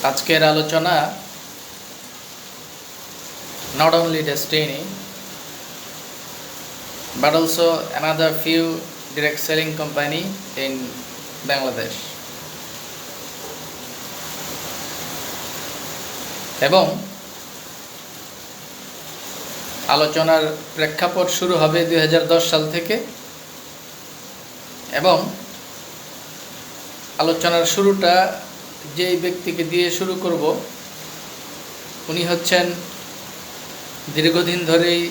আজকের আলোচনা not only Destiny but also another few direct selling company in Bangladesh এবং আলোচনার প্রেক্ষাপট শুরু হবে 2010 সাল থেকে এবং আলোচনার শুরুটা যেই ব্যক্তিকে দিয়ে শুরু করব উনি হচ্ছেন দীর্ঘদিন ধরেই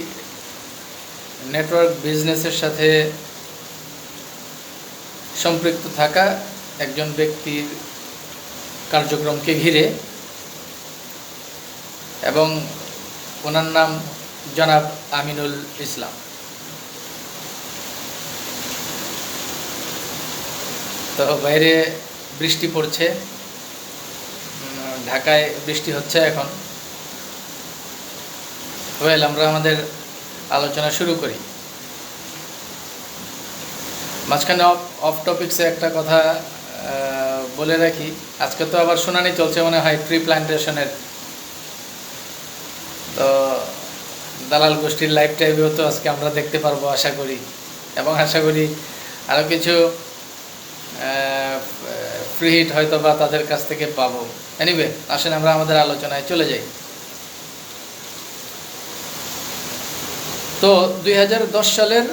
নেটওয়ার্ক বিজনেসের সাথে সম্পৃক্ত থাকা একজন ব্যক্তির কার্যক্রমকে ঘিরে এবং ওনার নাম জনাব আমিনুল ইসলাম। তো বাইরে বৃষ্টি পড়ছে, ঢাকায় বৃষ্টি হচ্ছে এখন। আমরা আমাদের আলোচনা শুরু করি। মাঝখানে অফ টপিকসে একটা কথা বলে রাখি, আজকে তো আবার শুনানি চলছে মনে হয় ট্রি প্ল্যান্টেশনের। তো দালাল গোষ্ঠীর লাইভ টাইপেও তো আজকে আমরা দেখতে পারবো আশা করি, এবং আশা করি আরও কিছু ফ্রি হিট হয়তো বা তাদের কাছ থেকে পাবো। এনিওয়ে, আসেন আমরা আমাদের আলোচনায় চলে যাই। তো 2010 সালের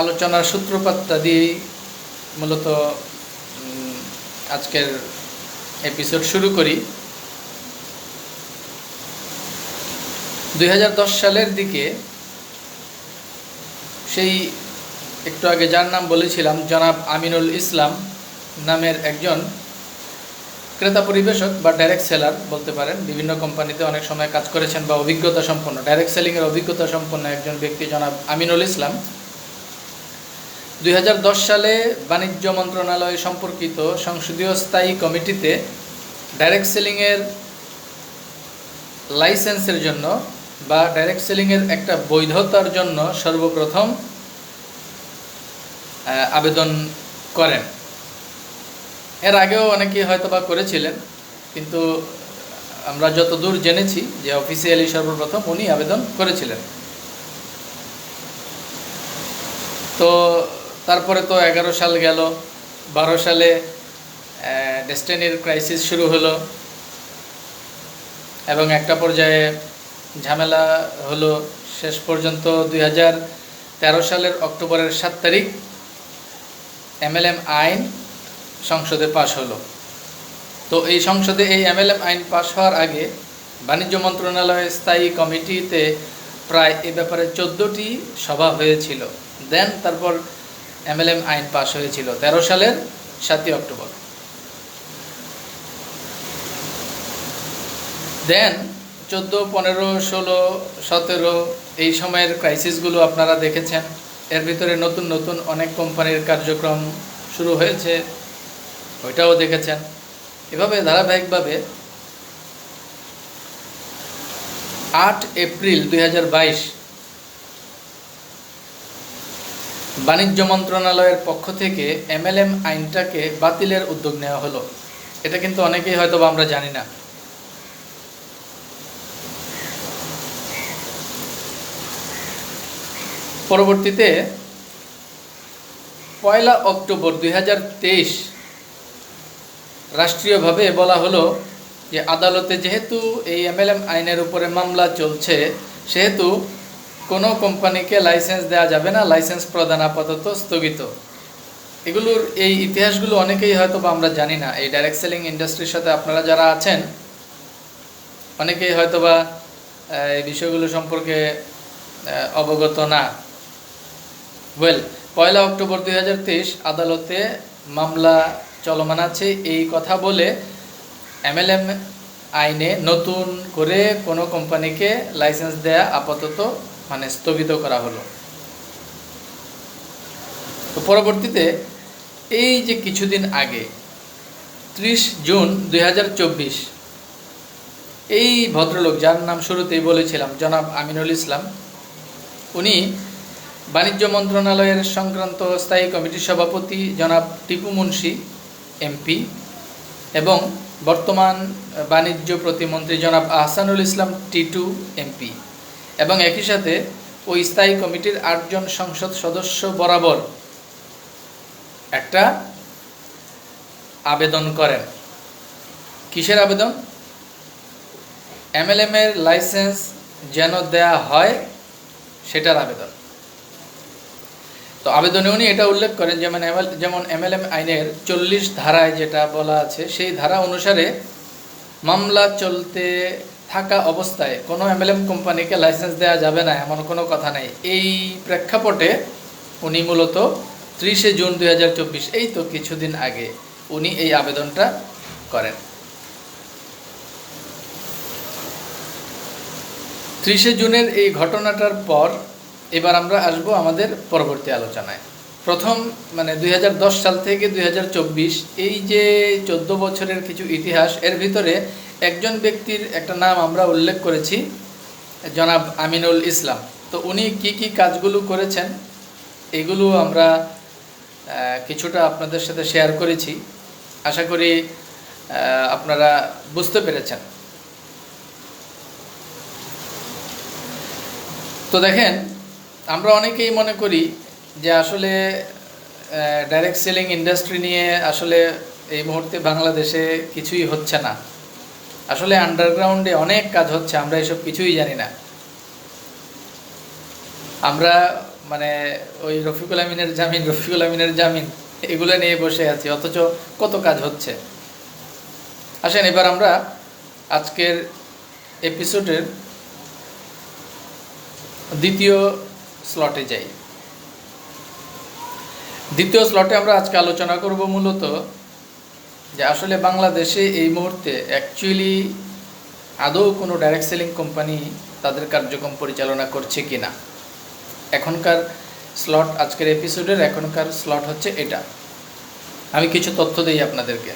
আলোচনার সূত্রপাতটা দিয়েই মূলত আজকের এপিসোড শুরু করি। 2010 সালের দিকে সেই একটু আগে যার নাম বলেছিলাম জনাব আমিনুল ইসলাম নামের একজন ক্রেতা পরিবেশক বা ডাইরেক্ট সেলার বলতে পারেন, বিভিন্ন কোম্পানিতে অনেক সময় কাজ করেছেন বা অভিজ্ঞতা সম্পন্ন ডাইরেক্ট সেলিংয়ের অভিজ্ঞতা সম্পন্ন একজন ব্যক্তি জনাব আমিনুল ইসলাম 2010 সালে বাণিজ্য মন্ত্রণালয় সম্পর্কিত সংসদীয় স্থায়ী কমিটিতে ডাইরেক্ট সেলিংয়ের লাইসেন্সের জন্য বা ডাইরেক্ট সেলিংয়ের একটা বৈধতার জন্য সর্বপ্রথম আবেদন করেন। এর আগেও অনেকেই হয়তো বা করেছিলেন, কিন্তু আমরা যতদূর জেনেছি যে অফিসিয়ালি সর্বপ্রথম উনি আবেদন করেছিলেন। তো তারপরে তো 11 সাল গেল, 12 সালে ডেস্টিনির ক্রাইসিস শুরু হলো এবং একটা পর্যায়ে ঝামেলা হলো। শেষ পর্যন্ত 2013 সালের অক্টোবরের 7 তারিখ MLM আইন সংসদে পাশ হলো। তো এই সংসদে এই MLM আইন পাশ হওয়ার আগে বাণিজ্য মন্ত্রণালয়ের স্থায়ী কমিটিতে প্রায় এ ব্যাপারে 14টি সভা হয়েছিল। দেন তারপর MLM আইন পাশ হয়েছিল 13 সালের 7 অক্টোবর। দেন 14, 15, 16, 17 এই সময়ের ক্রাইসিসগুলো আপনারা দেখেছেন। এর ভিতরে নতুন নতুন অনেক কোম্পানির কার্যক্রম শুরু হয়েছে, ওইটাও দেখেছেন। এভাবে ধারাবাহিকভাবে 8 এপ্রিল 2022 বাণিজ্য মন্ত্রণালয়ের পক্ষ থেকে MLM আইনটাকে বাতিলের উদ্যোগ নেওয়া হলো। এটা কিন্তু অনেকেই হয়তো আমরা জানি না। পরবর্তীতে 1 অক্টোবর 2023 রাষ্ট্রীয়ভাবে বলা হলো যে আদালতে যেহেতু এই MLM আইনের উপরে মামলা চলছে, সেহেতু কোনো কোম্পানিকে লাইসেন্স দেওয়া যাবে না, লাইসেন্স প্রদান আপাতত স্থগিত। এগুলোর এই ইতিহাসগুলো অনেকেই হয়তো বা আমরা জানি না। এই ডাইরেক্ট সেলিং ইন্ডাস্ট্রির সাথে আপনারা যারা আছেন অনেকেই হয়তো বা এই বিষয়গুলো সম্পর্কে অবগত না। 1 অক্টোবর 2023 আদালতে মামলা চলমান আছে এই কথা বলে MLM আইনে নতুন করে কোনো কোম্পানিকে লাইসেন্স দেয়া আপাতত স্থগিত করা হলো। তো পরবর্তীতে এই যে কিছুদিন আগে 30 জুন 2024 এই ভদ্রলোক যার নাম শুরুতেই বলেছিলাম জনাব আমিনুল ইসলাম, উনি বাণিজ্য মন্ত্রণালয়ের সংক্রান্ত স্থায়ী কমিটির সভাপতি জনাব টিপু মুন্সি MP এবং বর্তমান বাণিজ্য প্রতিমন্ত্রী জনাব আহসানুল ইসলাম টিটু এমপি এবং একই সাথে ওই স্থায়ী কমিটির ৮ জন সংসদ সদস্য বরাবর একটা আবেদন করেন। কিসের আবেদন? এমএলএম এর লাইসেন্স যেন দেয়া হয় সেটার আবেদন। তো আবেদনে উনি এটা উল্লেখ করেন যেমন এমএলএম আইনের 40 ধারায় যেটা বলা আছে, সেই ধারা অনুসারে মামলা চলতে থাকা অবস্থায় কোনো এমএলএম কোম্পানিকে লাইসেন্স দেওয়া যাবে না এমন কোনো কথা নেই। এই প্রেক্ষাপটে উনি মূলত 30শে জুন 2024, এই তো কিছুদিন আগে উনি এই আবেদনটা করেন। 30শে জুনের এই ঘটনাটার পর এবার আমরা আসব আমাদের পরবর্তী আলোচনায়। প্রথম 2010 সাল থেকে 2024, এই যে 14 বছরের কিছু ইতিহাস, এর ভিতরে একজন ব্যক্তির একটা নাম আমরা উল্লেখ করেছি, জনাব আমিনুল ইসলাম। তো উনি কি কি কাজগুলো করেছেন এগুলো আমরা কিছুটা আপনাদের সাথে শেয়ার করেছি। আশা করি আপনারা বুঝতে পেরেছেন। তো দেখেন, আমরা অনেকেই মনে করি যে আসলে ডাইরেক্ট সেলিং ইন্ডাস্ট্রি নিয়ে আসলে এই মুহূর্তে বাংলাদেশে কিছুই হচ্ছে না। আসলে আন্ডারগ্রাউন্ডে অনেক কাজ হচ্ছে, আমরা এসব কিছুই জানি না। আমরা ওই রফিকুল আমিনের জামিন এগুলো নিয়ে বসে আছি, অথচ কত কাজ হচ্ছে। আসেন এবার আমরা আজকের এপিসোডের দ্বিতীয় স্লটে যাই। দ্বিতীয় স্লটে আমরা আজকে আলোচনা করব মূলত যে আসলে বাংলাদেশে এই মুহূর্তে অ্যাকচুয়ালি আদৌ কোনো ডাইরেক্ট সেলিং কোম্পানি তাদের কার্যক্রম পরিচালনা করছে কি না। এখনকার স্লট, আজকের এপিসোডের এখনকার স্লট হচ্ছে এটা। আমি কিছু তথ্য দিই আপনাদেরকে।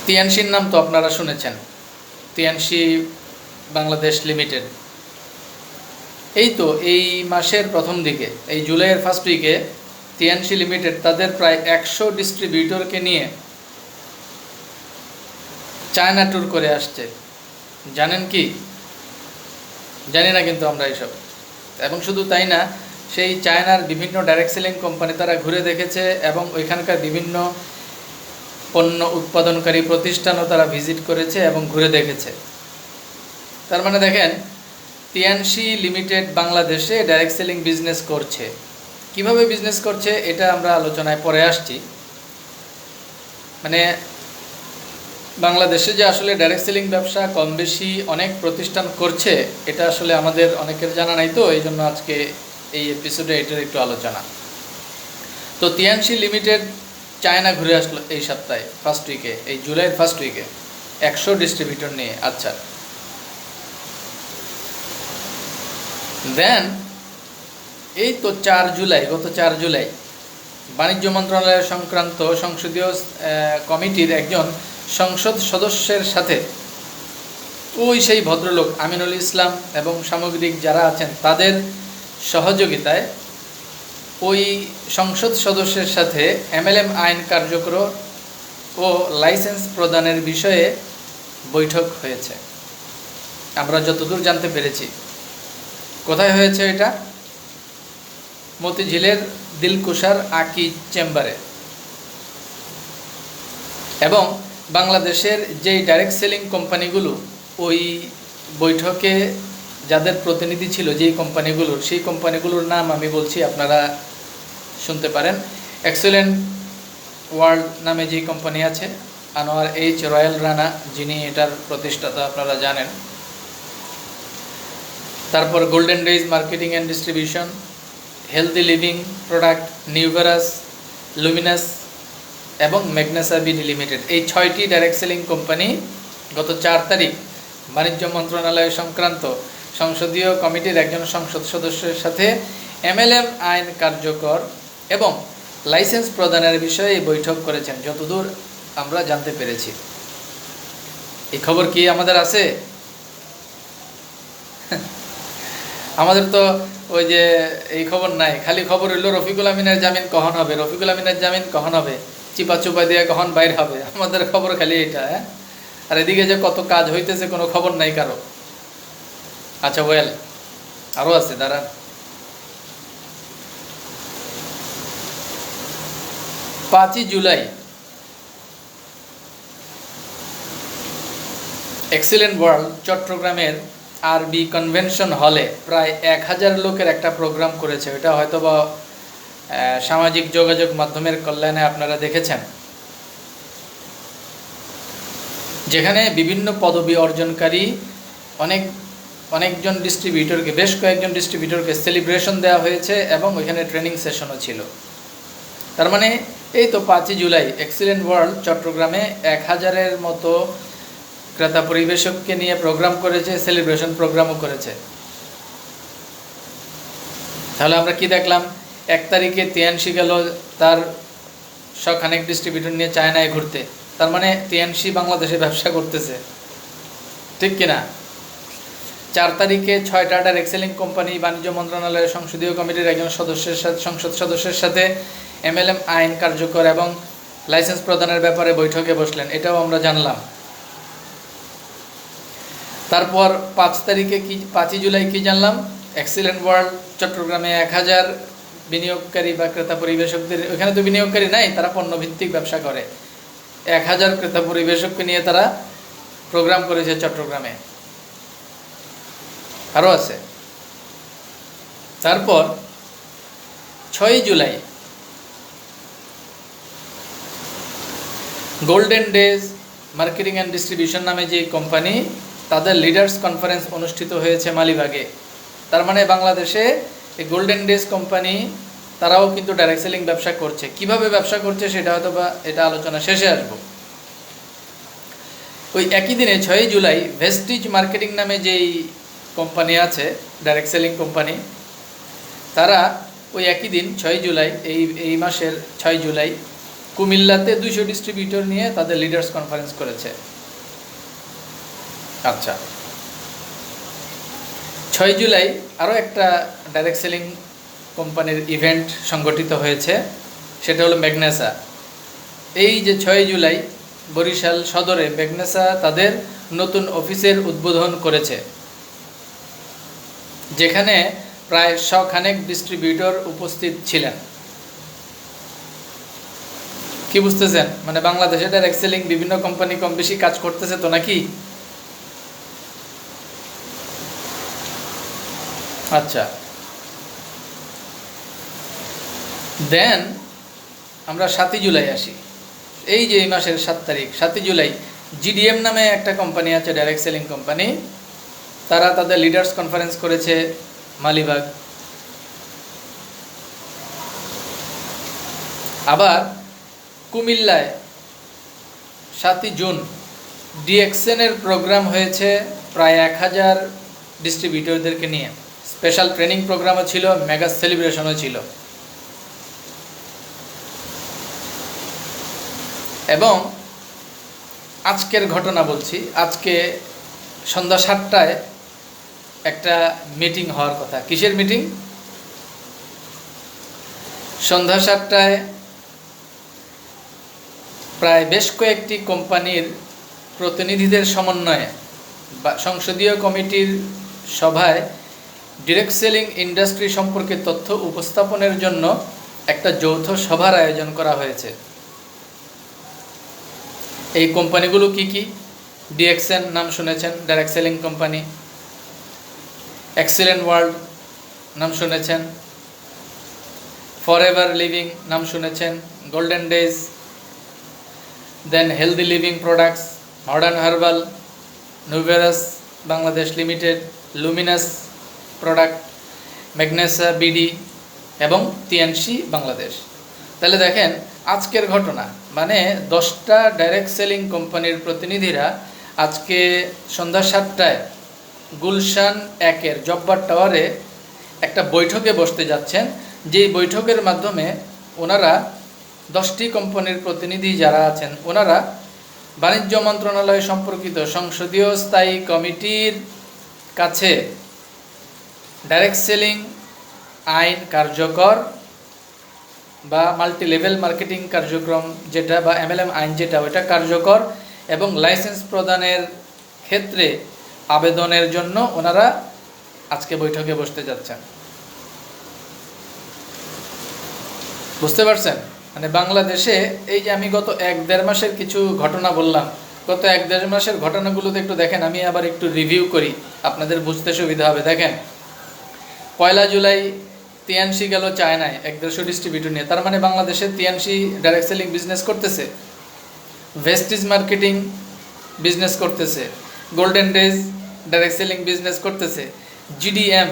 তিয়ানশির নাম তো আপনারা শুনেছেন, তিয়ানশি বাংলাদেশ লিমিটেড। এই তো এই মাসের প্রথম দিকে, এই জুলাইয়ের ফার্স্ট উইকে তিয়ানশি লিমিটেড তাদের প্রায় 100 ডিস্ট্রিবিউটরকে নিয়ে চায়না ট্যুর করে আসছে। জানেন কি? জানি না কিন্তু আমরা এইসব। এবং শুধু তাই না, সেই চায়নার বিভিন্ন ডাইরেক্ট সেলিং কোম্পানি তারা ঘুরে দেখেছে এবং ওইখানকার বিভিন্ন পণ্য উৎপাদনকারী প্রতিষ্ঠানও তারা ভিজিট করেছে এবং ঘুরে দেখেছে। তার মানে দেখেন, তিয়ানশি লিমিটেড বাংলাদেশে ডাইরেক্ট সেলিং বিজনেস করছে। কিভাবে বিজনেস করছে এটা আমরা আলোচনায় পরে আসছি। বাংলাদেশে যে আসলে ডাইরেক্ট সেলিং ব্যবসা কম বেশি অনেক প্রতিষ্ঠান করছে, এটা আসলে আমাদের অনেকের জানা নাই। তো এই জন্য আজকে এই এপিসোডে এটার একটু আলোচনা। তো তিয়ানশি লিমিটেড চায়না ঘুরে আসলো এই সপ্তাহে ফার্স্ট উইকে, এই জুলাইয়ের ফার্স্ট উইকে 100 ডিস্ট্রিবিউটর নিয়ে। আচ্ছা, দেন এই তো গত 4 জুলাই বাণিজ্য মন্ত্রণালয় সংক্রান্ত সংসদীয় কমিটির একজন সংসদ সদস্যের সাথে ওই সেই ভদ্রলোক আমিনুল ইসলাম এবং সামগ্রিক যারা আছেন তাদের সহযোগিতায় ওই সংসদ সদস্যের সাথে এমএলএম আইন কার্যকর ও লাইসেন্স প্রদানের বিষয়ে বৈঠক হয়েছে। আমরা যতদূর জানতে পেরেছি। কোথায় হয়েছে এটা? মতিঝিলের দিলকুশার আকি চেম্বারে। এবং বাংলাদেশের যেই ডাইরেক্ট সেলিং কোম্পানিগুলো ওই বৈঠকে যাদের প্রতিনিধি ছিল, যেই কোম্পানিগুলোর, সেই কোম্পানিগুলোর নাম আমি বলছি, আপনারা শুনতে পারেন। এক্সেলেন্ট ওয়ার্ল্ড নামে যেই কোম্পানি আছে, আনোয়ার এইচ রয়্যাল রানা যিনি এটার প্রতিষ্ঠাতা আপনারা জানেন। তারপর Golden Days Marketing and Distribution, Healthy Living Product, নিউভারাস, লুমিনাস এবং ম্যাগনেসা বিডি লিমিটেড। এই 6টি ডাইরেক্ট সেলিং কোম্পানি গত 4 তারিখ বাণিজ্য মন্ত্রণালয় সংক্রান্ত সংসদীয় কমিটির একজন সংসদ সদস্যের সাথে এমএলএম আইন কার্যকর এবং লাইসেন্স প্রদানের বিষয়ে বৈঠক করেছেন, যতদূর আমরা জানতে পেরেছি। এই খবর কি আমাদের আছে? আমাদের তো ওই যে এই খবর নাই, খালি খবর হইলো রফিকুল আমিনের জামিন কখন হবে, রফিকুল আমিনের জামিন কখন হবে, চিপা চুপা দিয়ে কখন বাইর হবে, আমাদের খবর খালি এটা। হ্যাঁ, আর এদিকে যে কত কাজ হইতেছে কোনো খবর নাই কারো। আচ্ছা ওয়েল, আরও আছে, দাঁড়ান। 5ই জুলাই এক্সিলেন্ট ওয়ার্ল্ড চট্টগ্রামের আরবি কনভেনশন হলে প্রায় 1000 লোকের একটা প্রোগ্রাম করেছে। এটা হয়তো বা সামাজিক যোগাযোগ মাধ্যমের কল্যাণে আপনারা দেখেছেন, যেখানে বিভিন্ন পদবি অর্জনকারী অনেকজন ডিস্ট্রিবিউটরকে, বেশ কয়েকজন ডিস্ট্রিবিউটরকে সেলিব্রেশন দেওয়া হয়েছে এবং ওইখানে ট্রেনিং সেশনও ছিল। তার মানে এই তো 5ই জুলাই এক্সিলেন্ট ওয়ার্ল্ড চট্টগ্রামে 1000-এর মতো ক্রেতা পরিবেশককে নিয়ে প্রোগ্রাম করেছে, সেলিব্রেশন প্রোগ্রামও করেছে। তাহলে আমরা কি দেখলাম, 1 তারিখে তিয়ানসি গেল তার শখানেক ডিস্ট্রিবিউটর নিয়ে চায়নায় ঘুরতে, তার মানে তিয়ানসি বাংলাদেশে ব্যবসা করতেছে, ঠিক কিনা। 4 তারিখে 6টা ডাইরেক্ট সেলিং কোম্পানি বাণিজ্য মন্ত্রণালয়ের সংসদীয় কমিটির একজন সংসদ সদস্যের সাথে MLM আইন কার্যকর এবং লাইসেন্স প্রদানের ব্যাপারে বৈঠকে বসলেন, এটাও আমরা জানলাম। তারপর 5 তারিখে 5ই জুলাই কি জানলাম, এক্সিলেন্ট ওয়ার্ল্ড চট্টগ্রামে 1000 বিনিয়োগকারী বা ক্রেতা পরিবেশকদের, ওখানে তো বিনিয়োগকারী নাই, তারা পণ্যভিত্তিক ব্যবসা করে, 1000 ক্রেতা পরিবেশককে নিয়ে তারা প্রোগ্রাম করেছে চট্টগ্রামে। আরও আছে। তারপর 6ই July Golden Days Marketing and Distribution নামে যে কোম্পানি, তাদের লিডার্স কনফারেন্স অনুষ্ঠিত হয়েছে মালিবাগে। তার মানে বাংলাদেশে এই গোল্ডেন ডেজ কোম্পানি তারাও কিন্তু ডাইরেক্ট সেলিং ব্যবসা করছে। কিভাবে ব্যবসা করছে সেটা হয়তো বা এটা আলোচনা শেষে আসব। ওই একই দিনে 6ই জুলাই ভেস্টিজ মার্কেটিং নামে যেই কোম্পানি আছে ডাইরেক্ট সেলিং কোম্পানি, তারা ওই একই দিন 6ই জুলাই এই মাসের 6 জুলাই কুমিল্লাতে 200 ডিস্ট্রিবিউটর নিয়ে তাদের লিডার্স কনফারেন্স করেছে। আচ্ছা, 6 জুলাই আরও একটা ডাইরেক্ট সেলিং কোম্পানির ইভেন্ট সংগঠিত হয়েছে, সেটা হলো ম্যাগনেসা। এই যে 6 জুলাই বরিশাল সদরে ম্যাগনেসা তাদের নতুন অফিসের উদ্বোধন করেছে, যেখানে প্রায় 100 খানেক ডিস্ট্রিবিউটর উপস্থিত ছিলেন। কি বুঝতেছেন, মানে বাংলাদেশে ডাইরেক্ট সেলিং বিভিন্ন কোম্পানি কম বেশি কাজ করতেছে তো নাকি। আচ্ছা, দেন আমরা 7ই জুলাই আসি। এই যে এই মাসের 7 তারিখ 7ই জুলাই GDM নামে একটা কোম্পানি আছে, ডাইরেক্ট সেলিং কোম্পানি, তারা তাদের লিডার্স কনফারেন্স করেছে মালিবাগ। আবার কুমিল্লায় 7ই জুন ডিএক্সএনের প্রোগ্রাম হয়েছে প্রায় 1000 ডিস্ট্রিবিউটরদেরকে নিয়ে, স্পেশাল ট্রেনিং প্রোগ্রামও ছিল, মেগা সেলিব্রেশনও ছিল। এবং আজকের ঘটনা বলছি, আজকে সন্ধ্যা 7টায় একটা মিটিং হওয়ার কথা। কিসের মিটিং? সন্ধ্যা 7টায় প্রায় বেশ কয়েকটি কোম্পানির প্রতিনিধিদের সমন্বয়ে সংসদীয় কমিটির সভায় ডিরেক্ট সেলিং ইন্ডাস্ট্রি সম্পর্কে তথ্য উপস্থাপনের জন্য একটা যৌথ সভার আয়োজন করা হয়েছে। এই কোম্পানিগুলো কি কি? ডিএক্সএন নাম শুনেছেন, direct selling company. Excellent World নাম শুনেছেন, ফরএভার লিভিং নাম শুনেছেন, Golden Days, then Healthy Living Products, Modern Herbal, নুভেরাস Bangladesh Limited, Luminous Product, Magnesa BD এবং তিয়ানসি বাংলাদেশ। তাহলে দেখেন আজকের ঘটনা, মানে 10টা ডাইরেক্ট সেলিং কোম্পানির প্রতিনিধিরা আজকে সন্ধ্যা 7টায় গুলশান 1-এর জব্বার টাওয়ারে একটা বৈঠকে বসতে যাচ্ছেন, যেই বৈঠকের মাধ্যমে ওনারা 10টি কোম্পানির প্রতিনিধি যারা আছেন ওনারা বাণিজ্য মন্ত্রণালয় সম্পর্কিত সংসদীয় স্থায়ী কমিটির কাছে ডাইরেক্ট সেলিং আইন কার্যকর বা মাল্টি লেভেল মার্কেটিং কার্যক্রম যেটা বা MLM আইন যেটা ওইটা কার্যকর এবং লাইসেন্স প্রদানের ক্ষেত্রে আবেদনের জন্য ওনারা আজকে বৈঠকে বসতে যাচ্ছেন। বুঝতে পারছেন? মানে বাংলাদেশে এই যে আমি গত 1-1.5 মাসের কিছু ঘটনা বললাম, গত 1-1.5 মাসের ঘটনাগুলোতে একটু দেখেন, আমি আবার একটু রিভিউ করি, আপনাদের বুঝতে সুবিধা হবে। দেখেন, 1 জুলাই তিয়ানসি গেল চায়নায় 150 ডিস্ট্রিবিউটর নিয়ে, তার মানে বাংলাদেশে তিয়ানসি ডাইরেক্ট সেলিং বিজনেস করতেছে, ভেস্টিজ মার্কেটিং বিজনেস করতেছে, golden days direct selling business করতেছে, GDM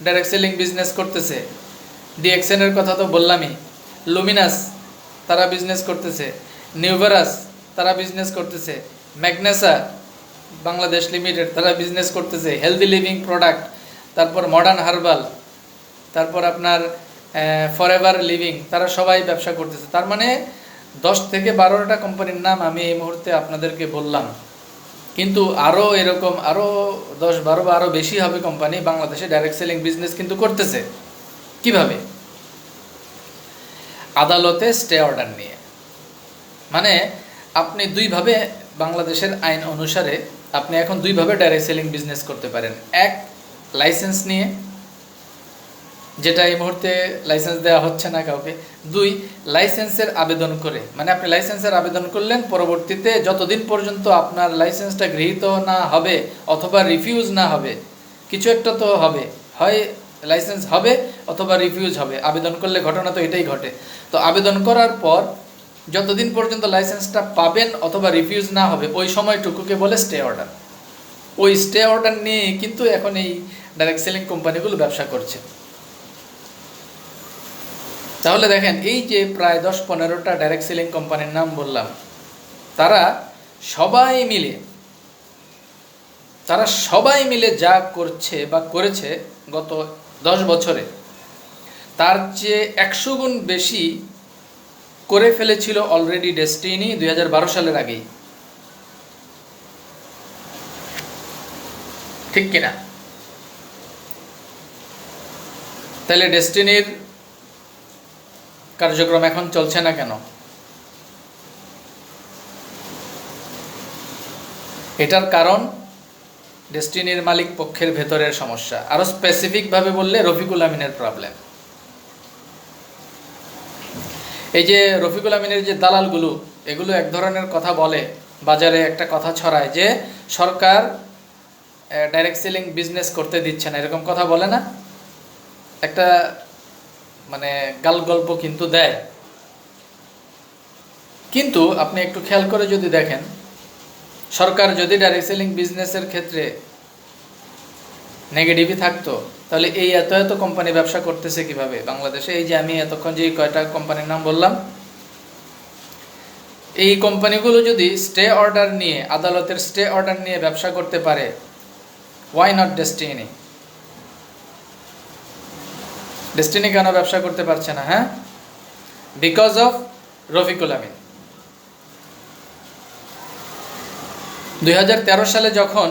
ডাইরেক্ট সেলিং বিজনেস করতেছে, DXN এর কথা তো বললামই, লুমিনাস তারা বিজনেস করতেছে, নিউভারাস তারা বিজনেস করতেছে, ম্যাগনেসা বাংলাদেশ লিমিটেড তারা বিজনেস করতেছে, হেলদি লিভিং প্রোডাক্ট, তারপর মডার্ন হার্বাল, তারপর আপনার ফরএভার লিভিং, তারা সবাই ব্যবসা করতেছে। তার মানে 10 থেকে 12টা কোম্পানির নাম আমি এই মুহূর্তে আপনাদেরকে বললাম, কিন্তু আরও এরকম আরও 10-12 বা আরও বেশি হবে কোম্পানি বাংলাদেশে ডাইরেক্ট সেলিং বিজনেস কিন্তু করতেছে। কিভাবে? আদালতে স্টে অর্ডার নিয়ে। মানে আপনি দুইভাবে, বাংলাদেশের আইন অনুসারে আপনি এখন দুইভাবে ডাইরেক্ট সেলিং বিজনেস করতে পারেন। এক, লাইসেন্স নিয়ে, যেটা এই মুহূর্তে লাইসেন্স দেওয়া হচ্ছে না কাউকে। 2, লাইসেন্সের আবেদন করে, মানে আপনি লাইসেন্সের আবেদন করলেন, পরবর্তীতে যতদিন পর্যন্ত আপনার লাইসেন্সটা গৃহীত না হবে অথবা রিফিউজ না হবে, কিছু একটা তো হবে, হয় লাইসেন্স হবে অথবা রিফিউজ হবে। আবেদন করলে ঘটনা তো এটাই ঘটে। তো আবেদন করার পর যতদিন পর্যন্ত লাইসেন্সটা পাবেন অথবা রিফিউজ না হবে, ওই সময়টুকুকে বলে স্টে অর্ডার। ওই স্টে অর্ডার নিয়ে কিন্তু এখন এই ডাইরেক্ট সেলিং কোম্পানিগুলো ব্যবসা করছে। তাহলে দেখেন, এই যে প্রায় 10-15টা ডাইরেক্ট সেলিং কোম্পানির নাম বললাম, তারা সবাই মিলে যা করছে বা করেছে গত 10 বছরে, তার চেয়ে 100 গুণ বেশি করে ফেলেছিল অলরেডি ডেস্টিনি 2012 সালের আগেই। ঠিক কিনা? তাহলে ডেস্টিনির কার্যক্রম এখন চলছে না কেন? এটার কারণ ডেস্টিনির মালিক পক্ষের ভেতরের সমস্যা। আরো স্পেসিফিকভাবে বললে রফিকুল আমিনের প্রবলেম। এই যে রফিকুল আমিনের যে দালালগুলো, এগুলো এক ধরনের কথা বলে, বাজারে একটা কথা ছড়ায় যে সরকার ডাইরেক্ট সেলিং বিজনেস করতে দিচ্ছে না, এরকম কথা বলে না, একটা মানে গাল গল্প কিন্তু দেয়। কিন্তু আপনি একটু খেয়াল করে যদি দেখেন, সরকার যদি ডাইরেক্ট সেলিং বিজনেসের ক্ষেত্রে নেগেটিভই থাকতো, তাহলে এই এত কোম্পানি ব্যবসা করতেছে কিভাবে বাংলাদেশে? এই যে আমি এতক্ষণ যে কয়টা কোম্পানির নাম বললাম, এই কোম্পানিগুলো যদি স্টে অর্ডার নিয়ে, আদালতের স্টে অর্ডার নিয়ে ব্যবসা করতে পারে, ওয়াই নট ডেস্টিনি? ডেস্টিনি কেন ব্যবসা করতে পারছে না? হ্যাঁ, বিকজ অফ রফিকুল আমিন। 2013 সালে যখন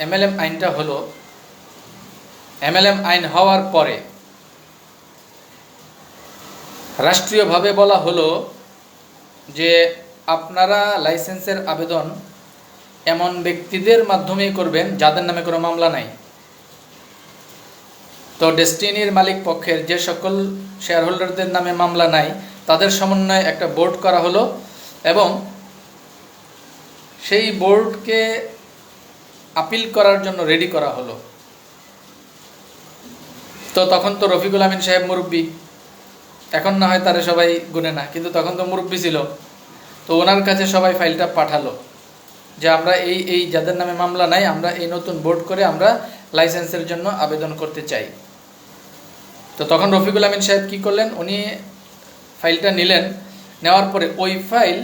MLM আইনটা হলো, MLM আইন হওয়ার পরে রাষ্ট্রীয়ভাবে বলা হলো যে আপনারা লাইসেন্সের আবেদন এমন ব্যক্তিদের মাধ্যমেই করবেন যাদের নামে কোনো মামলা নাই। তো ডেস্টিনির মালিক পক্ষের যে সকল শেয়ার হোল্ডারদের নামে মামলা নাই, তাদের সমন্বয়ে একটা বোর্ড করা হলো এবং সেই বোর্ডকে আপিল করার জন্য রেডি করা হলো। তো তখন তো রফিকুল আমিন সাহেব মুরব্বী, এখন না হয় তারে সবাই গুনে না, কিন্তু তখন তো মুরব্বী ছিল। তো ওনার কাছে সবাই ফাইলটা পাঠালো যে আমরা এই যাদের নামে মামলা নাই, আমরা এই নতুন বোর্ড করে আমরা লাইসেন্সের জন্য আবেদন করতে চাই। তো তখন রফিকুল আমিন সাহেব কী করলেন, উনি ফাইলটা নিলেন, নেওয়ার পরে ওই ফাইল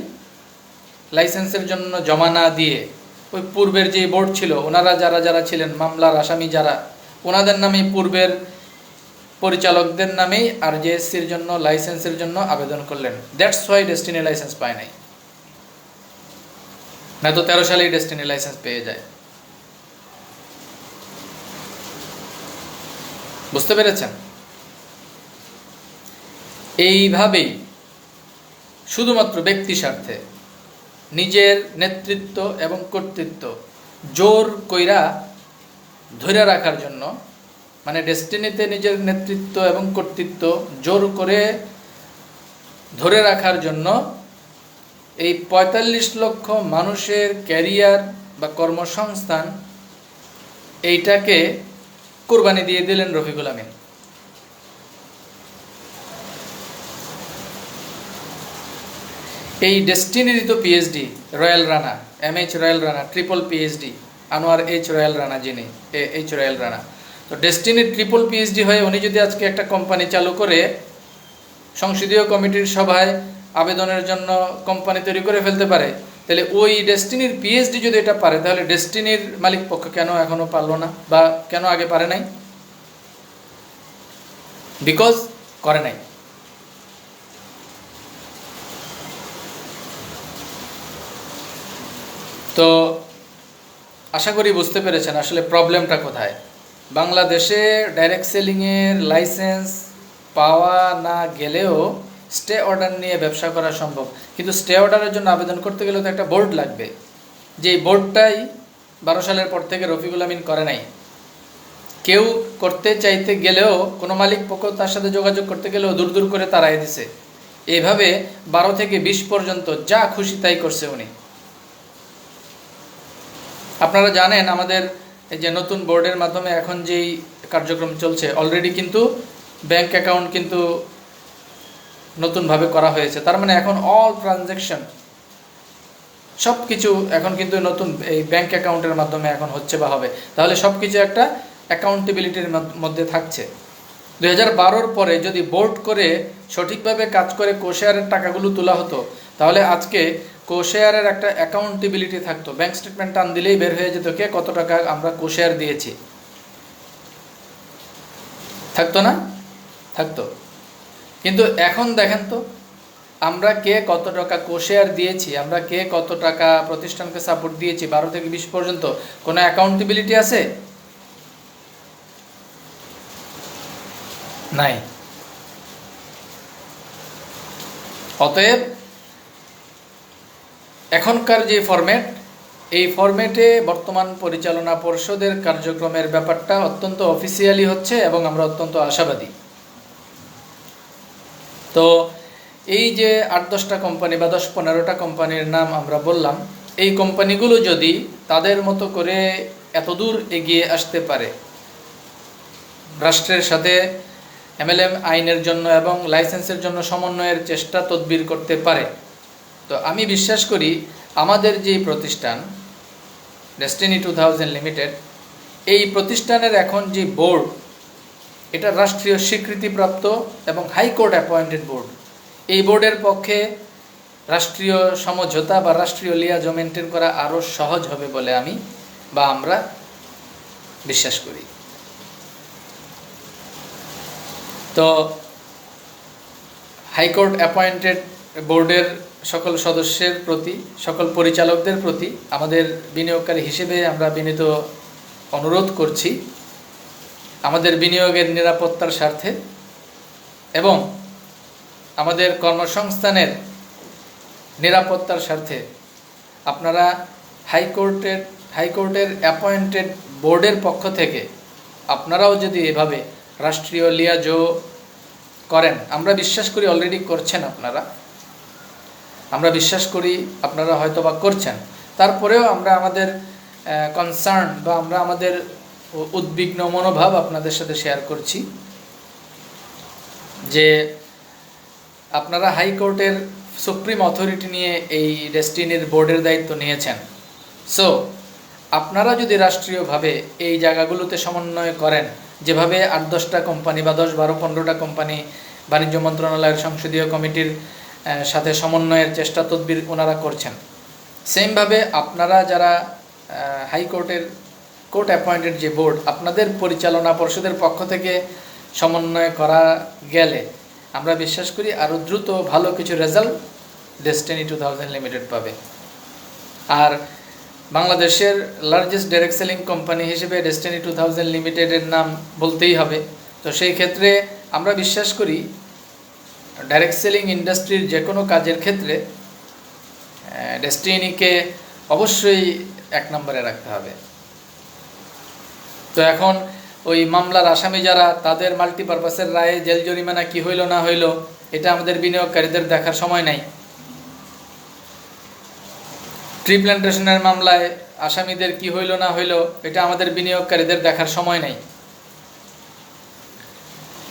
লাইসেন্সের জন্য জমা না দিয়ে ওই পূর্বের যে বোর্ড ছিল, ওনারা যারা ছিলেন মামলার আসামি যারা, ওনাদের নামেই, পূর্বের পরিচালকদের নামেই RJSCর জন্য লাইসেন্সের জন্য আবেদন করলেন। দ্যাটস ওয়াই ডেস্টিনি লাইসেন্স পায় নাই, না তো 13 সালেই ডেস্টিনি লাইসেন্স পেয়ে যায়। বুঝতে পেরেছেন? এইভাবেই শুধুমাত্র ব্যক্তি স্বার্থে নিজের নেতৃত্ব এবং কর্তৃত্ব জোর কইরা ধরে রাখার জন্য, মানে ডেস্টিনিতে নিজের নেতৃত্ব এবং কর্তৃত্ব জোর করে ধরে রাখার জন্য এই ৪৫ লক্ষ মানুষের ক্যারিয়ার বা কর্মসংস্থান এইটাকে কোরবানি দিয়ে দিলেন রফিকুল আমিন। এই ডেস্টিনির তো PhD royal Rana, MH royal Rana, triple PhD Anwar H royal Rana, যিনি H রয়্যাল রানা। তো ডেস্টিনির ট্রিপল পিএইচডি হয়ে উনি যদি আজকে একটা কোম্পানি চালু করে সংসদীয় কমিটির সভায় আবেদনের জন্য কোম্পানি তৈরি করে ফেলতে পারে, তাহলে ওই ডেস্টিনির পিএইচডি যদি এটা পারে, তাহলে ডেস্টিনির মালিক পক্ষ কেন এখনো পারলো না, বা কেন আগে পারে নাই? বিকজ করে নাই। তো আশা করি বুঝতে পেরেছেন আসলে প্রবলেমটা কোথায়। বাংলাদেশে ডাইরেক্ট সেলিংয়ের লাইসেন্স পাওয়া না গেলেও স্টে অর্ডার নিয়ে ব্যবসা করা সম্ভব, কিন্তু স্টে অর্ডারের জন্য আবেদন করতে গেলে তো একটা বোর্ড লাগবে, যে বোর্ডটাই 12 সালের পর থেকে রফিকুল আমিন করে নাই। কেউ করতে চাইতে গেলেও, কোনো মালিক পক্ষ তার সাথে যোগাযোগ করতে গেলেও দূর দূর করে তাড়াই দিছে। এইভাবে 12 থেকে 20 পর্যন্ত যা খুশি তাই করছে উনি। আপনারা জানেন আমাদের এই যে নতুন বোর্ডের মাধ্যমে এখন যেই কার্যক্রম চলছে, অলরেডি কিন্তু ব্যাংক অ্যাকাউন্ট কিন্তু নতুনভাবে করা হয়েছে। তার মানে এখন অল ট্রানজ্যাকশন সব কিছু এখন কিন্তু নতুন এই ব্যাংক অ্যাকাউন্টের মাধ্যমে এখন হচ্ছে বা হবে। তাহলে সব কিছু একটা অ্যাকাউন্টেবিলিটির মধ্যে থাকছে। 2012-র পরে যদি বোর্ড করে সঠিকভাবে কাজ করে কোশেয়ারের টাকাগুলো তোলা হতো, তাহলে আজকে কোশেয়ারের একটা অ্যাকাউন্টেবিলিটি থাকতো। ব্যাংক স্টেটমেন্ট টান দিলেই বের হয়ে যেত কে কত টাকা আমরা কোশেয়ার দিয়েছি। থাকতো না? থাকতো। কিন্তু এখন দেখেন তো, আমরা কে কত টাকা কোশেয়ার দিয়েছি, আমরা কে কত টাকা প্রতিষ্ঠানকে সাপোর্ট দিয়েছি 12 থেকে 20 পর্যন্ত, কোনো অ্যাকাউন্টেবিলিটি আছে? নাই। অতএব এখনকার যে ফরম্যাট, এই ফরম্যাটে বর্তমান পরিচালনা পর্ষদের কার্যক্রমের ব্যাপারটা অত্যন্ত অফিসিয়ালি হচ্ছে এবং আমরা অত্যন্ত আশাবাদী। তো এই যে 8-10টা কোম্পানি বা 10-15টা কোম্পানির নাম আমরা বললাম, এই কোম্পানিগুলো যদি তাদের মতো করে এতদূর এগিয়ে আসতে পারে, রাষ্ট্রের সাথে MLM আইনের জন্য এবং লাইসেন্সের জন্য সমন্বয়ের চেষ্টা তদবির করতে পারে, তো আমি বিশ্বাস করি আমাদের যে প্রতিষ্ঠান ডেস্টিনি 2000 লিমিটেড, এই প্রতিষ্ঠানের এখন যে বোর্ড, এটা রাষ্ট্রীয় স্বীকৃতিপ্রাপ্ত এবং হাইকোর্ট অ্যাপয়েন্টেড বোর্ড। এই বোর্ডের পক্ষে রাষ্ট্রীয় সমঝোতা বা রাষ্ট্রীয় লিয়াজ মেনটেন করা আরও সহজ হবে বলে আমি বা আমরা বিশ্বাস করি। তো হাইকোর্ট অ্যাপয়েন্টেড বোর্ডের সকল সদস্যের প্রতি, সকল পরিচালকদের প্রতি আমাদের বিনিয়োগকারী হিসেবে আমরা বিনীত অনুরোধ করছি, আমাদের বিনিয়োগের নিরাপত্তার স্বার্থে এবং আমাদের কর্মসংস্থানের নিরাপত্তার স্বার্থে আপনারা হাইকোর্টের অ্যাপয়েন্টেড বোর্ডের পক্ষ থেকে আপনারাও যদি এভাবে রাষ্ট্রীয় লিয়াজও করেন, আমরা বিশ্বাস করি অলরেডি করছেন আপনারা, আমরা বিশ্বাস করি আপনারা হয়তো বা করছেন, তারপরেও আমরা আমাদের কনসার্ন বা আমরা আমাদের উদ্বিগ্ন মনোভাব আপনাদের সাথে শেয়ার করছি যে আপনারা হাইকোর্টের সুপ্রিম অথরিটি নিয়ে এই ডেস্টিনির বোর্ডের দায়িত্ব নিয়েছেন। সো আপনারা যদি রাষ্ট্রীয়ভাবে এই জায়গাগুলোতে সমন্বয় করেন, যেভাবে 8-10টা কোম্পানি বা 10-12-15টা কোম্পানি বাণিজ্য মন্ত্রণালয়ের সংসদীয় কমিটির সাথে সমন্বয়ের চেষ্টা তদবির ওনারা করছেন, সেমভাবে আপনারা যারা হাইকোর্টের কোর্ট অ্যাপয়েন্টেড যে বোর্ড, আপনাদের পরিচালনা পর্ষদের পক্ষ থেকে সমন্বয় করা গেলে আমরা বিশ্বাস করি আরও দ্রুত ভালো কিছু রেজাল্ট ডেস্টিনি 2000 লিমিটেড পাবে। আর বাংলাদেশের লার্জেস্ট ডাইরেক্ট সেলিং কোম্পানি হিসেবে ডেস্টিনি 2000 লিমিটেডের নাম বলতেই হবে। তো সেই ক্ষেত্রে আমরা বিশ্বাস করি ডাইরেক্ট সেলিং ইন্ডাস্ট্রির যে কোনো কাজের ক্ষেত্রে ডেস্টিনিকে অবশ্যই 1 নম্বরে রাখতে হবে। তো এখন ওই মামলার আসামি যারা, তাদের মাল্টিপারপাসের রায়ে জেল জরিমানা কি হইল না হইল, এটা আমাদের বিনিয়োগকারীদের দেখার সময় নাই। ট্রি প্ল্যান্টেশনের মামলায় আসামিদের কি হইল না হইল, এটা আমাদের বিনিয়োগকারীদের দেখার সময় নাই।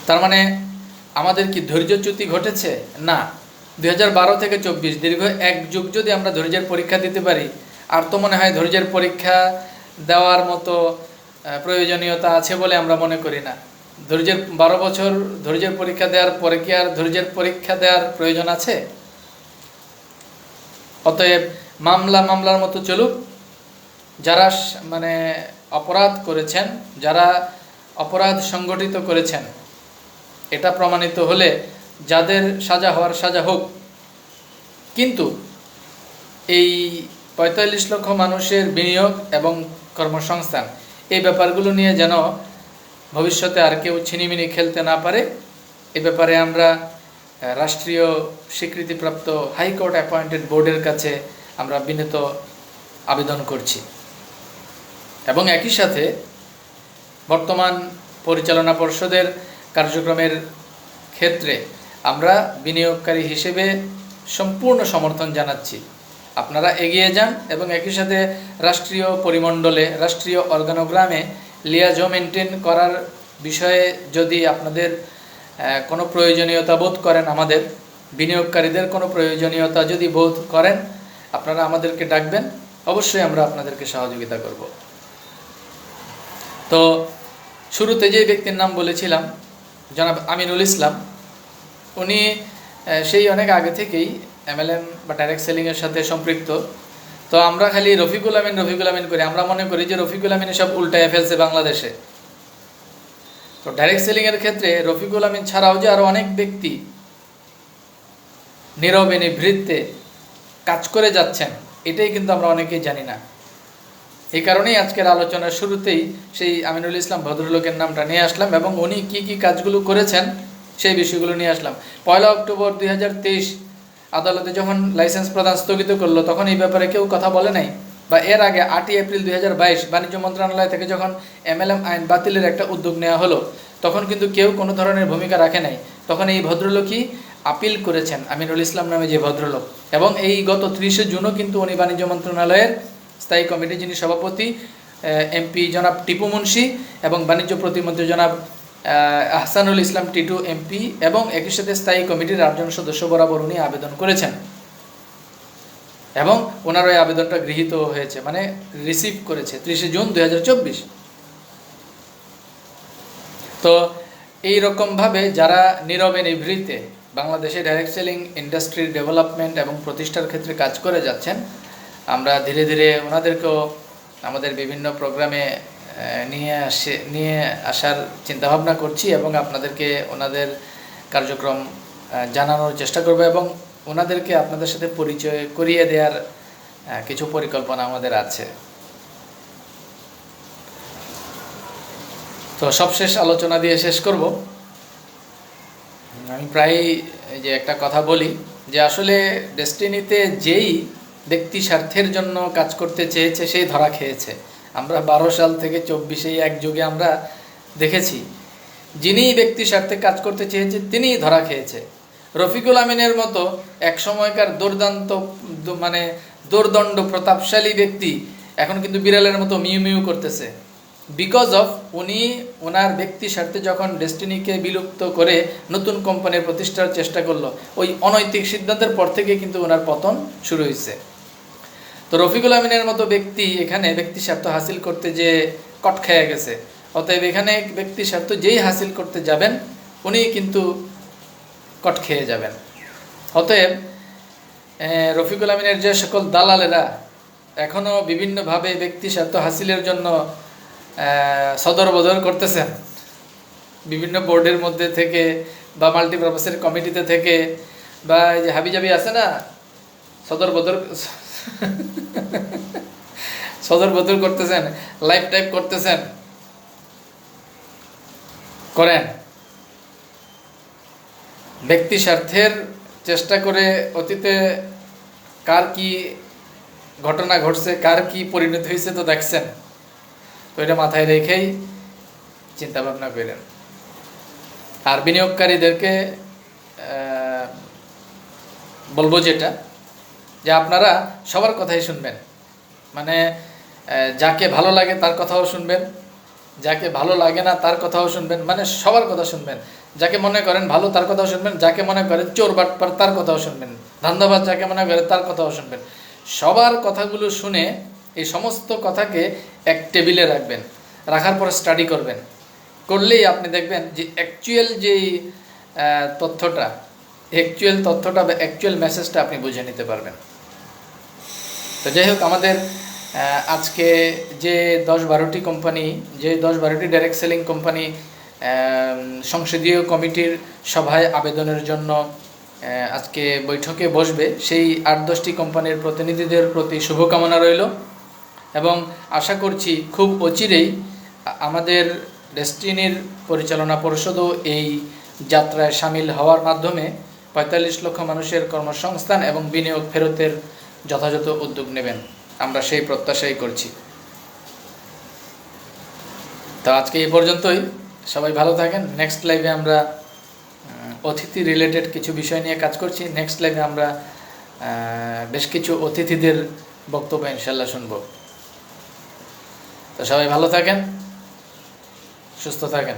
তার মানে আমাদের কি ধৈর্যচ্যুতি ঘটেছে? না। 2012 থেকে 24 দীর্ঘ 1 যুগ যদি আমরা ধৈর্যের পরীক্ষা দিতে পারি, আর তো মনে হয় ধৈর্যের পরীক্ষা দেওয়ার মতো প্রয়োজনীয়তা আছে বলে আমরা মনে করি না। 12 বছর ধৈর্যের পরীক্ষা দেওয়ার পরে কি আর ধৈর্যের পরীক্ষা দেওয়ার প্রয়োজন আছে? অতএব মামলার মতো চলুক। যারা মানে অপরাধ করেছেন, যারা অপরাধ সংগঠিত করেছেন, এটা প্রমাণিত হলে যাদের সাজা হওয়ার সাজা হোক। কিন্তু এই 45 লক্ষ মানুষের বিনিয়োগ এবং কর্মসংস্থান, এই ব্যাপারগুলো নিয়ে যেন ভবিষ্যতে আর কেউ ছিনিমিনি খেলতে না পারে, এ ব্যাপারে আমরা রাষ্ট্রীয় স্বীকৃতিপ্রাপ্ত হাইকোর্ট অ্যাপয়েন্টেড বোর্ডের কাছে আমরা বিনীত আবেদন করছি। এবং একই সাথে বর্তমান পরিচালনা পর্ষদের কার্যক্রমের ক্ষেত্রে আমরা বিনিয়োগকারী হিসেবে সম্পূর্ণ সমর্থন জানাচ্ছি। আপনারা এগিয়ে যান এবং একই সাথে রাষ্ট্রীয় পরিমণ্ডলে, রাষ্ট্রীয় অর্গানোগ্রামে লিয়াজো মেনটেন করার বিষয়ে যদি আপনাদের কোনো প্রয়োজনীয়তা বোধ করেন, আমাদের বিনিয়োগকারীদের কোনো প্রয়োজনীয়তা যদি বোধ করেন, আপনারা আমাদেরকে ডাকবেন, অবশ্যই আমরা আপনাদেরকে সহযোগিতা করব। তো শুরুতে যে ব্যক্তির নাম বলেছিলাম, জনাব আমিনুল ইসলাম, উনি সেই অনেক আগে থেকেই MLM বা ডাইরেক্ট সেলিংয়ের সাথে সম্পৃক্ত। তো আমরা খালি রফিকুল আমিন করি, আমরা মনে করি যে রফিকুল আমিন সব উল্টায় ফেলছে বাংলাদেশে। তো ডাইরেক্ট সেলিংয়ের ক্ষেত্রে রফিকুল আমিন ছাড়াও যে আরও অনেক ব্যক্তি নীরবে নিভৃতে কাজ করে যাচ্ছেন, এটাই কিন্তু আমরা অনেকেই জানি না। এই কারণেই আজকের আলোচনার শুরুতেই সেই আমিনুল ইসলাম ভদ্রলোকের নামটা নিয়ে আসলাম এবং উনি কি কি কাজগুলো করেছেন সেই বিষয়গুলো নিয়ে আসলাম। 1 অক্টোবর 2023 আদালতে যখন লাইসেন্স প্রদান স্থগিত করলো, তখন এই ব্যাপারে কেউ কথা বলে নাই। বা এর আগে 8 এপ্রিল 2022 বাণিজ্য মন্ত্রণালয় থেকে যখন MLM আইন বাতিলের একটা উদ্যোগ নেওয়া হলো, তখন কিন্তু কেউ কোনো ধরনের ভূমিকা রাখে নাই। তখন এই ভদ্রলোকই আপিল করেছেন, আমিনুল ইসলাম নামে যে ভদ্রলোক। এবং এই গত 30 জুনও কিন্তু উনি বাণিজ্য মন্ত্রণালয়ের স্থায়ী কমিটি, যিনি সভাপতি MP জনাব টিপু মুন্সি এবং বাণিজ্য প্রতিমন্ত্রী জনাব আহসানুল ইসলাম টিটু MP এবং একই সাথে স্থায়ী কমিটির 8 জন সদস্য বরাবর উনি আবেদন করেছেন এবং ওনার ওই আবেদনটা গৃহীত হয়েছে, মানে রিসিভ করেছে 30 জুন 2024। তো এই রকমভাবে যারা নীরবে নিভৃতে বাংলাদেশে ডাইরেক্ট সেলিং ইন্ডাস্ট্রির ডেভেলপমেন্ট এবং প্রতিষ্ঠার ক্ষেত্রে কাজ করে যাচ্ছেন, আমরা ধীরে ধীরে ওনাদেরকেও আমাদের বিভিন্ন প্রোগ্রামে নিয়ে আসার চিন্তাভাবনা করছি এবং আপনাদেরকে ওনাদের কার্যক্রম জানানোর চেষ্টা করব এবং ওনাদেরকে আপনাদের সাথে পরিচয় করিয়ে দেওয়ার কিছু পরিকল্পনা আমাদের আছে। তো সবশেষ আলোচনা দিয়ে শেষ করব। আমি প্রায় যে একটা কথা বলি যে আসলে ডেস্টিনিতে যেই ব্যক্তি স্বার্থের জন্য কাজ করতে চেয়েছে সেই ধরা খেয়েছে। আমরা 12 সাল থেকে 24 এক যুগে আমরা দেখেছি, যিনি ব্যক্তি স্বার্থে কাজ করতে চেয়েছে তিনিই ধরা খেয়েছে। রফিকুল আমিনের মতো এক সময়কার দোর্দণ্ড প্রতাপশালী ব্যক্তি এখন কিন্তু বিড়ালের মতো মিউ মিউ করতেছে। বিকজ অফ উনি ওনার ব্যক্তি স্বার্থে যখন ডেস্টিনিকে বিলুপ্ত করে নতুন কোম্পানির প্রতিষ্ঠার চেষ্টা করলো, ওই অনৈতিক সিদ্ধান্তের পর থেকে কিন্তু ওনার পতন শুরু হয়েছে। তো রফিকুল আমিনের মতো ব্যক্তি এখানে ব্যক্তি স্বার্থ হাসিল করতে যে কট খেয়ে গেছে। অতএব এখানে ব্যক্তি স্বার্থ যেই হাসিল করতে যাবেন উনি কিন্তু কট খেয়ে যাবেন। অতএব রফিকুল আমিনের যে সকল দালালেরা এখনও বিভিন্নভাবে ব্যক্তি স্বার্থ হাসিলের জন্য সদর বদর করতেছেন, বিভিন্ন বোর্ডের মধ্যে থেকে বা মাল্টিপারপাসের কমিটিতে থেকে বা এই যে হাবিজাবি আছে না, সদর বদর করতেছেন, লাইভ টাইপ করতেছেন, করেন। ব্যক্তি স্বার্থের চেষ্টা করে অতীতে কার কি ঘটনা ঘটছে, কার কি পরিণতি হয়েছে তো দেখছেন। তো এটা মাথায় রেখেই চিন্তা ভাবনা করেন। আর বিনিয়োগকারীদেরকে বলবো যেটা, যে আপনারা সবার কথাই শুনবেন। মানে যাকে ভালো লাগে তার কথাও শুনবেন, যাকে ভালো লাগে না তার কথাও শুনবেন, মানে সবার কথা শুনবেন। যাকে মনে করেন ভালো তার কথাও শুনবেন, যাকে মনে করেন চোর বাটপার তার কথাও শুনবেন, ধান্দাবাজ যাকে মনে করেন তার কথাও শুনবেন। সবার কথাগুলো শুনে এই সমস্ত কথাকে এক টেবিলে রাখবেন, রাখার পর স্টাডি করবেন। করলেই আপনি দেখবেন যে অ্যাকচুয়াল যেই তথ্যটা বা অ্যাকচুয়াল মেসেজটা আপনি বুঝে নিতে পারবেন। তো যাই হোক, আমাদের আজকে যে 10-12টি কোম্পানি, যে 10-12টি ডাইরেক্ট সেলিং কোম্পানি সংসদীয় কমিটির সভায় আবেদনের জন্য আজকে বৈঠকে বসবে, সেই 8-10টি কোম্পানির প্রতিনিধিদের প্রতি শুভকামনা রইল। এবং আশা করছি খুব অচিরেই আমাদের ডেস্টিনির পরিচালনা পরিষদও এই যাত্রায় সামিল হওয়ার মাধ্যমে 45 লক্ষ মানুষের কর্মসংস্থান এবং বিনিয়োগ ফেরতের যথাযথ উদ্যোগ নেবেন। আমরা সেই প্রত্যাশাই করছি। তো আজকে এই পর্যন্তই, সবাই ভালো থাকেন। নেক্সট লাইভে আমরা অতিথি রিলেটেড কিছু বিষয় নিয়ে কাজ করছি। নেক্সট লাইভে আমরা বেশ কিছু অতিথিদের বক্তব্য ইনশাল্লাহ শুনব। তো সবাই ভালো থাকেন, সুস্থ থাকেন।